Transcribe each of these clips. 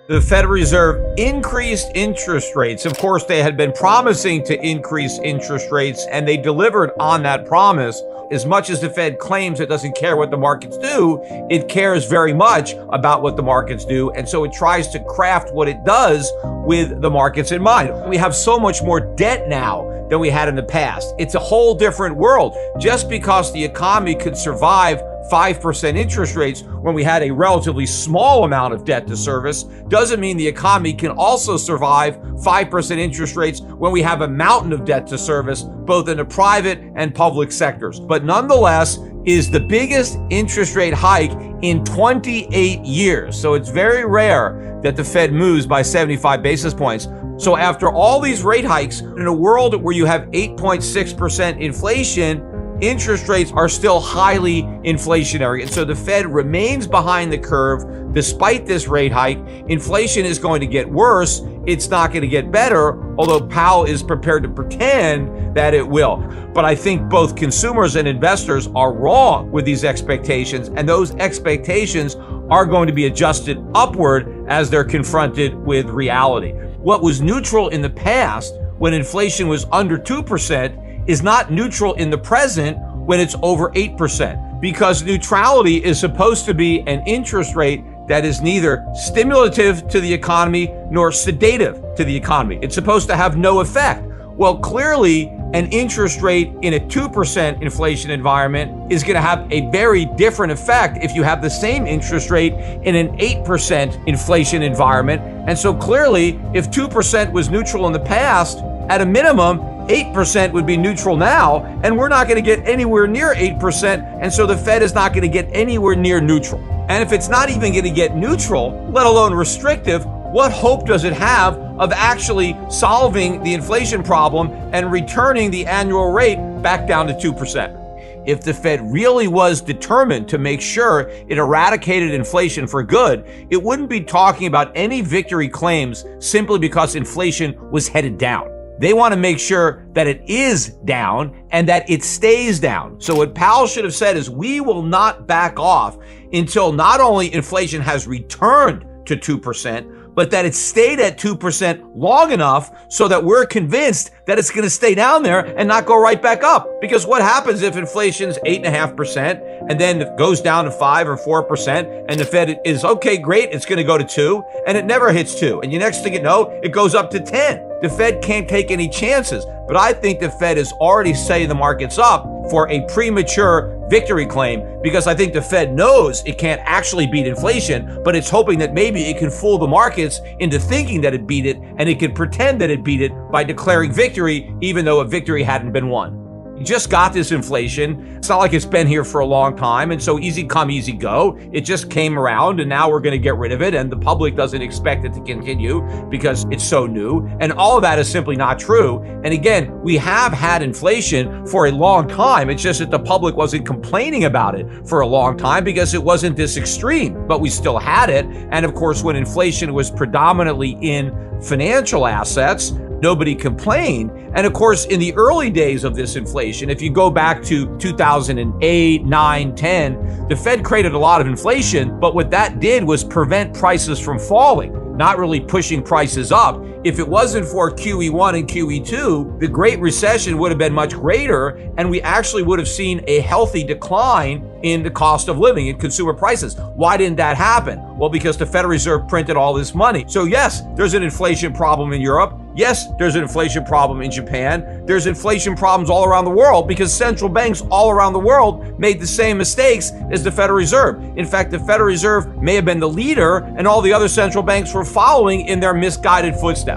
The Federal Reserve increased interest rates. Of course, they had been promising to increase interest rates, and they delivered on that promise. As much as the Fed claims it doesn't care what the markets do, it cares very much about what the markets do. And so it tries to craft what it does with the markets in mind. We have so much more debt now than we had in the past. It's a whole different world. Just because the economy could survive 5% interest rates when we had a relatively small amount of debt to service doesn't mean the economy can also survive 5% interest rates when we have a mountain of debt to service, both in the private and public sectors. But nonetheless, is the biggest interest rate hike in 28 years. So it's very rare that the Fed moves by 75 basis points. So after all these rate hikes, in a world where you have 8.6% inflation, interest rates are still highly inflationary. And so the Fed remains behind the curve despite this rate hike. Inflation is going to get worse. It's not going to get better, although Powell is prepared to pretend that it will. But I think both consumers and investors are wrong with these expectations, and those expectations are going to be adjusted upward as they're confronted with reality. What was neutral in the past when inflation was under 2% is not neutral in the present when it's over 8%, because neutrality is supposed to be an interest rate that is neither stimulative to the economy nor sedative to the economy. It's supposed to have no effect. Well, clearly, an interest rate in a 2% inflation environment is going to have a very different effect if you have the same interest rate in an 8% inflation environment. And so clearly, if 2% was neutral in the past, at a minimum, 8% would be neutral now, and we're not going to get anywhere near 8%, and so the Fed is not going to get anywhere near neutral. And if it's not even going to get neutral, let alone restrictive, what hope does it have of actually solving the inflation problem and returning the annual rate back down to 2%? If the Fed really was determined to make sure it eradicated inflation for good, it wouldn't be talking about any victory claims simply because inflation was headed down. They want to make sure that it is down and that it stays down. So what Powell should have said is, we will not back off until not only inflation has returned to 2%, but that it stayed at 2% long enough so that we're convinced that it's going to stay down there and not go right back up. Because what happens if inflation's 8.5% and then it goes down to 5 or 4% and the Fed is, okay, great, it's going to go to 2, and it never hits 2. And the next thing you know, it goes up to 10. The Fed can't take any chances. But I think the Fed is already setting the markets up for a premature victory claim, because I think the Fed knows it can't actually beat inflation, but it's hoping that maybe it can fool the markets into thinking that it beat it, and it can pretend that it beat it by declaring victory, even though a victory hadn't been won. You just got this inflation. It's not like it's been here for a long time, and so easy come, easy go. It just came around, and now we're going to get rid of it, and the public doesn't expect it to continue because it's so new. And all of that is simply not true. And again, we have had inflation for a long time. It's just that the public wasn't complaining about it for a long time because it wasn't this extreme, but we still had it. And of course, when inflation was predominantly in financial assets, nobody complained. And of course, in the early days of this inflation, if you go back to 2008, 9, 10, the Fed created a lot of inflation, but what that did was prevent prices from falling, not really pushing prices up. If it wasn't for QE1 and QE2, the Great Recession would have been much greater, and we actually would have seen a healthy decline in the cost of living, in consumer prices. Why didn't that happen? Well, because the Federal Reserve printed all this money. So yes, there's an inflation problem in Europe. Yes, there's an inflation problem in Japan. There's inflation problems all around the world because central banks all around the world made the same mistakes as the Federal Reserve. In fact, the Federal Reserve may have been the leader, and all the other central banks were following in their misguided footsteps.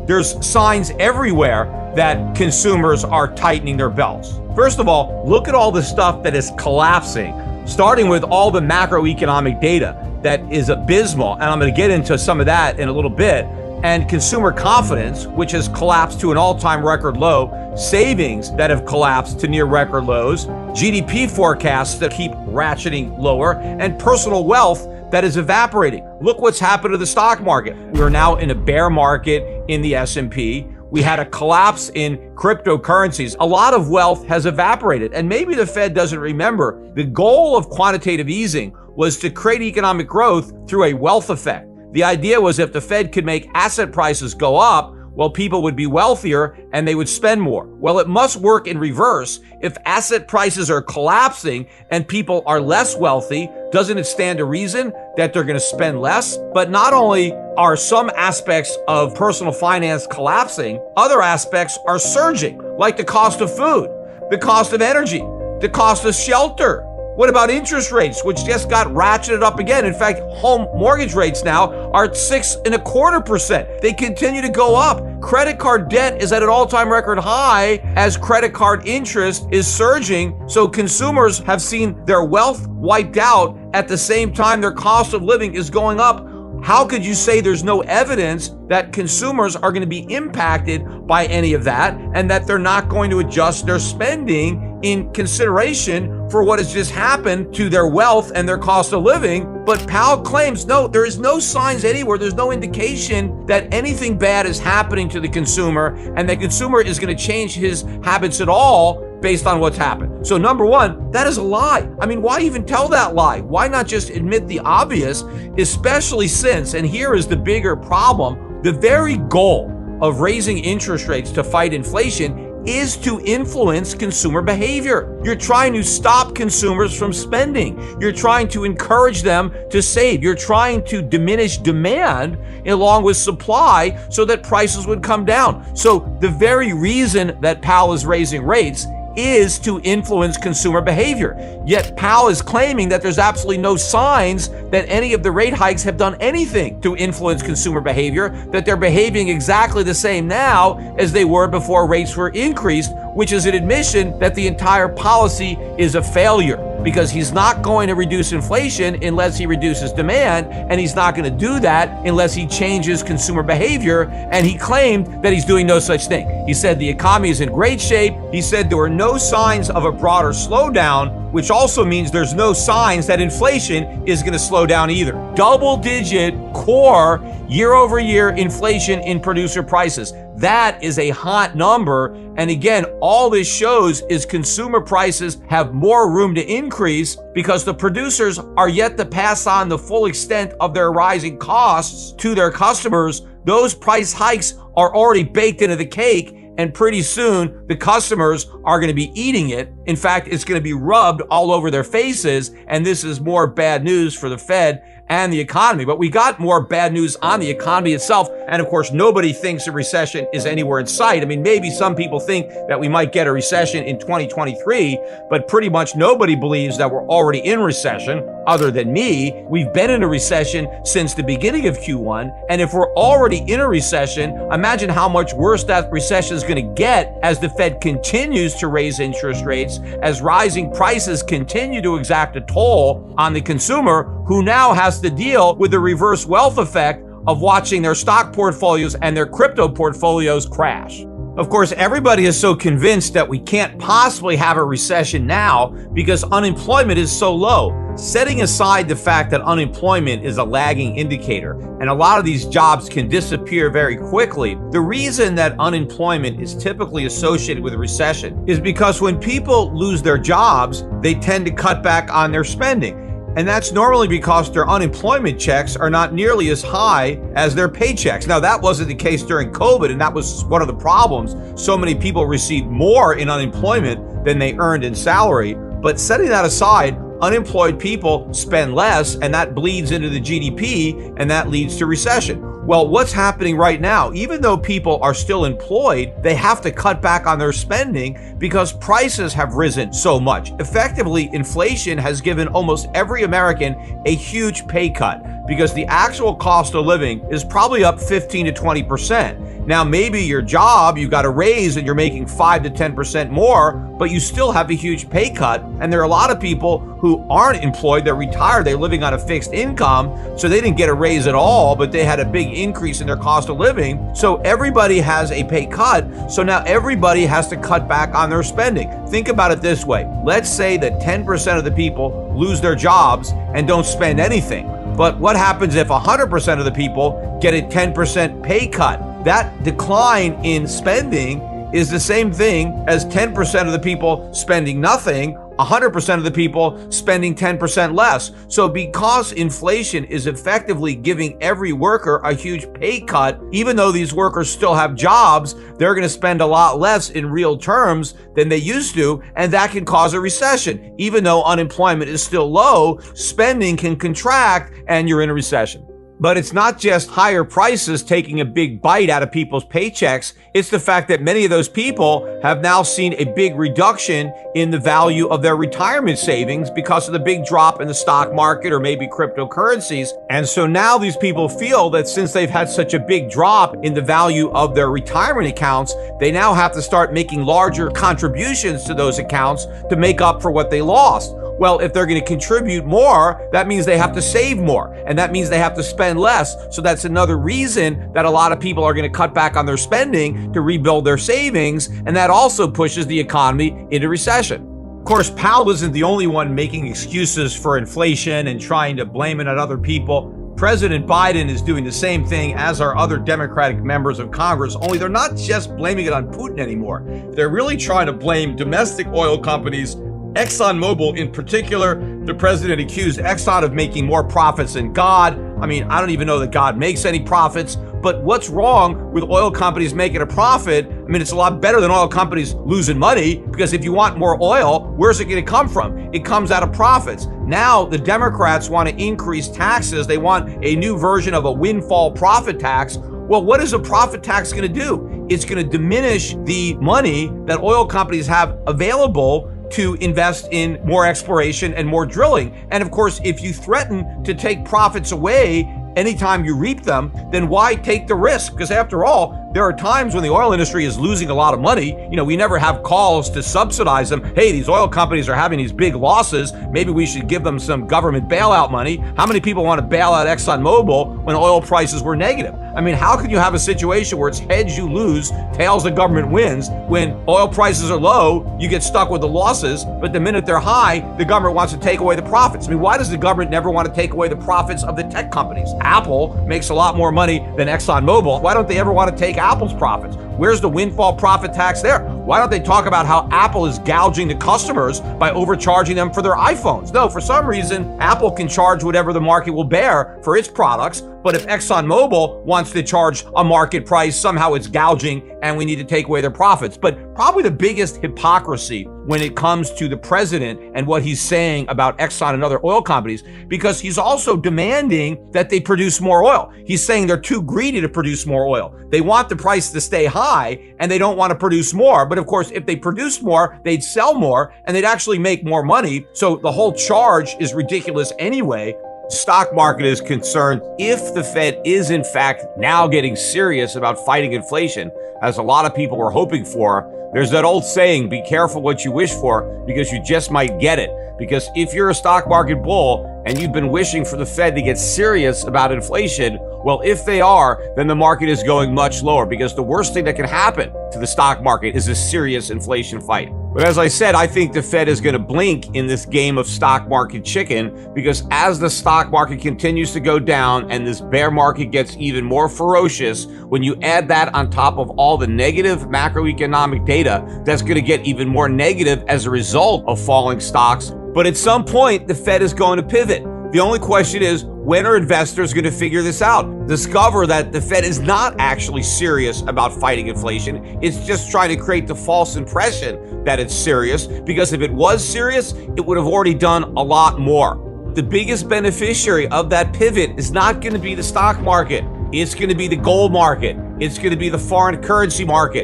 There's signs everywhere that consumers are tightening their belts. First of all, look at all the stuff that is collapsing, starting with all the macroeconomic data that is abysmal. And I'm going to get into some of that in a little bit. And consumer confidence, which has collapsed to an all-time record low, savings that have collapsed to near record lows, GDP forecasts that keep ratcheting lower, and personal wealth that is evaporating. Look what's happened to the stock market. We're now in a bear market in the S&P. We had a collapse in cryptocurrencies. A lot of wealth has evaporated. And maybe the Fed doesn't remember the goal of quantitative easing was to create economic growth through a wealth effect, The idea was if the Fed could make asset prices go up, well, people would be wealthier and they would spend more. Well, it must work in reverse. If asset prices are collapsing and people are less wealthy, doesn't it stand to reason that they're going to spend less? But not only are some aspects of personal finance collapsing, other aspects are surging, like the cost of food, the cost of energy, the cost of shelter. What about interest rates, which just got ratcheted up again? In fact, home mortgage rates now are at 6.25%. They continue to go up. Credit card debt is at an all-time record high as credit card interest is surging. So consumers have seen their wealth wiped out at the same time their cost of living is going up. How could you say there's no evidence that consumers are going to be impacted by any of that and that they're not going to adjust their spending in consideration for what has just happened to their wealth and their cost of living? But Powell claims, no, there is no signs anywhere. There's no indication that anything bad is happening to the consumer and the consumer is going to change his habits at all based on what's happened. So number one, that is a lie. I mean, why even tell that lie? Why not just admit the obvious, especially since, and here is the bigger problem, the very goal of raising interest rates to fight inflation is to influence consumer behavior. You're trying to stop consumers from spending. You're trying to encourage them to save. You're trying to diminish demand along with supply so that prices would come down. So the very reason that Powell is raising rates is to influence consumer behavior. Yet Powell is claiming that there's absolutely no signs that any of the rate hikes have done anything to influence consumer behavior, that they're behaving exactly the same now as they were before rates were increased, which is an admission that the entire policy is a failure, because he's not going to reduce inflation unless he reduces demand, and he's not going to do that unless he changes consumer behavior, and he claimed that he's doing no such thing. He said the economy is in great shape. He said there were no signs of a broader slowdown, which also means there's no signs that inflation is going to slow down either. Double-digit core year-over-year inflation in producer prices. That is a hot number. And again, all this shows is consumer prices have more room to increase because the producers are yet to pass on the full extent of their rising costs to their customers. Those price hikes are already baked into the cake, and pretty soon the customers are going to be eating it. In fact, it's going to be rubbed all over their faces, and this is more bad news for the Fed and the economy. But we got more bad news on the economy itself. And of course, nobody thinks a recession is anywhere in sight. I mean, maybe some people think that we might get a recession in 2023, but pretty much nobody believes that we're already in recession other than me. We've been in a recession since the beginning of Q1. And if we're already in a recession, imagine how much worse that recession is going to get as the Fed continues to raise interest rates, as rising prices continue to exact a toll on the consumer, who now has to deal with the reverse wealth effect of watching their stock portfolios and their crypto portfolios crash. Of course, everybody is so convinced that we can't possibly have a recession now because unemployment is so low. Setting aside the fact that unemployment is a lagging indicator and a lot of these jobs can disappear very quickly, the reason that unemployment is typically associated with a recession is because when people lose their jobs, they tend to cut back on their spending. And that's normally because their unemployment checks are not nearly as high as their paychecks. Now, that wasn't the case during COVID, and that was one of the problems. So many people received more in unemployment than they earned in salary. But setting that aside, unemployed people spend less, and that bleeds into the GDP, and that leads to recession. Well, what's happening right now? Even though people are still employed, they have to cut back on their spending because prices have risen so much. Effectively, inflation has given almost every American a huge pay cut because the actual cost of living is probably up 15 to 20%. Now, maybe your job, you got a raise and you're making 5 to 10% more, but you still have a huge pay cut. And there are a lot of people who aren't employed, they're retired, they're living on a fixed income, so they didn't get a raise at all, but they had a big increase in their cost of living. So everybody has a pay cut, so now everybody has to cut back on their spending. Think about it this way. Let's say that 10% of the people lose their jobs and don't spend anything. But what happens if 100% of the people get a 10% pay cut? That decline in spending is the same thing as 10% of the people spending nothing. 100% of the people spending 10% less. So because inflation is effectively giving every worker a huge pay cut, even though these workers still have jobs, they're going to spend a lot less in real terms than they used to, and that can cause a recession. Even though unemployment is still low, spending can contract and you're in a recession. But it's not just higher prices taking a big bite out of people's paychecks. It's the fact that many of those people have now seen a big reduction in the value of their retirement savings because of the big drop in the stock market or maybe cryptocurrencies. And so now these people feel that since they've had such a big drop in the value of their retirement accounts, they now have to start making larger contributions to those accounts to make up for what they lost. Well, if they're going to contribute more, that means they have to save more, and that means they have to spend less. So that's another reason that a lot of people are going to cut back on their spending to rebuild their savings, and that also pushes the economy into recession. Of course, Powell isn't the only one making excuses for inflation and trying to blame it on other people. President Biden is doing the same thing as are other Democratic members of Congress, only they're not just blaming it on Putin anymore. They're really trying to blame domestic oil companies. ExxonMobil in particular, the president accused Exxon of making more profits than God. I mean, I don't even know that God makes any profits, but what's wrong with oil companies making a profit? I mean, it's a lot better than oil companies losing money, because if you want more oil, where's it going to come from? It comes out of profits. Now, the Democrats want to increase taxes. They want a new version of a windfall profit tax. Well, what is a profit tax going to do? It's going to diminish the money that oil companies have available to invest in more exploration and more drilling. And of course, if you threaten to take profits away anytime you reap them, then why take the risk? Because after all, there are times when the oil industry is losing a lot of money. You know, we never have calls to subsidize them. Hey, these oil companies are having these big losses. Maybe we should give them some government bailout money. How many people want to bail out ExxonMobil when oil prices were negative? I mean, how can you have a situation where it's heads you lose, tails the government wins? When oil prices are low, you get stuck with the losses, but the minute they're high, the government wants to take away the profits. I mean, why does the government never want to take away the profits of the tech companies? Apple makes a lot more money than ExxonMobil. Why don't they ever want to take Apple's profits? Where's the windfall profit tax there? Why don't they talk about how Apple is gouging the customers by overcharging them for their iPhones? No, for some reason, Apple can charge whatever the market will bear for its products. But if ExxonMobil wants to charge a market price, somehow it's gouging and we need to take away their profits. But probably the biggest hypocrisy when it comes to the president and what he's saying about Exxon and other oil companies, because he's also demanding that they produce more oil. He's saying they're too greedy to produce more oil. They want the price to stay high and they don't want to produce more. But of course, if they produced more, they'd sell more and they'd actually make more money. So the whole charge is ridiculous anyway. Stock market is concerned if the Fed is in fact now getting serious about fighting inflation, as a lot of people were hoping for. There's that old saying, be careful what you wish for, because you just might get it. Because if you're a stock market bull and you've been wishing for the Fed to get serious about inflation, well, if they are, then the market is going much lower, because the worst thing that can happen to the stock market is a serious inflation fight. But as I said, I think the Fed is going to blink in this game of stock market chicken, because as the stock market continues to go down and this bear market gets even more ferocious, when you add that on top of all the negative macroeconomic data, that's going to get even more negative as a result of falling stocks. But at some point, the Fed is going to pivot. The only question is, when are investors going to figure this out? Discover that the Fed is not actually serious about fighting inflation. It's just trying to create the false impression that it's serious, because if it was serious, it would have already done a lot more. The biggest beneficiary of that pivot is not going to be the stock market. It's going to be the gold market. It's going to be the foreign currency market.